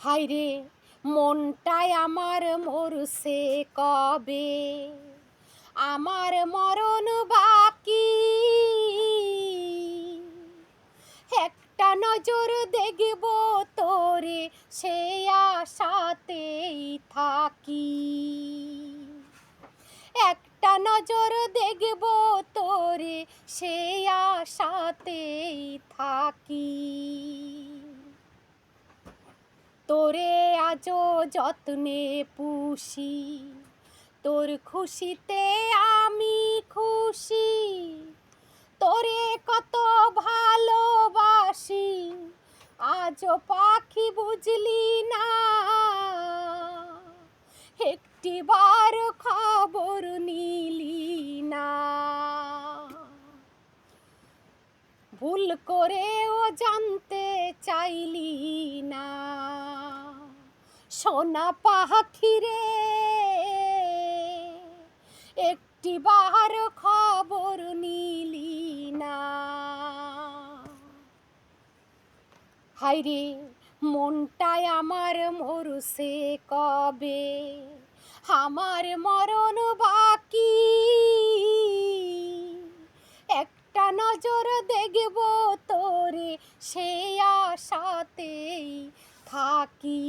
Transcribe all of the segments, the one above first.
হায়রে মনটাই আমার মরছে কবে, আমার মরণ বাকি। একটা নজর দেখব তোরে, সে আশাতেই থাকি। একটা নজর দেখব তোরে, সে আশাতেই থাকি। তোরে আজো যত্নে পুষি, তোর খুশিতে আমি খুশি। তোরে কত ভালোবাসি, আজও পাখি বুঝলি না। একটিবার খবর নিলি না, ভুল করেও জানতে চাইলি না। সোনা পাখি রে, একটিবার খবর নিলি না। হায়রে মনটাই আমার মরছে কবে, আমার মরণ বাকি। একটা নজর দেখব তোরে, সে আশাতেই থাকি।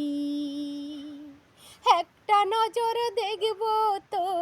একটা নজর দেখব তোরে।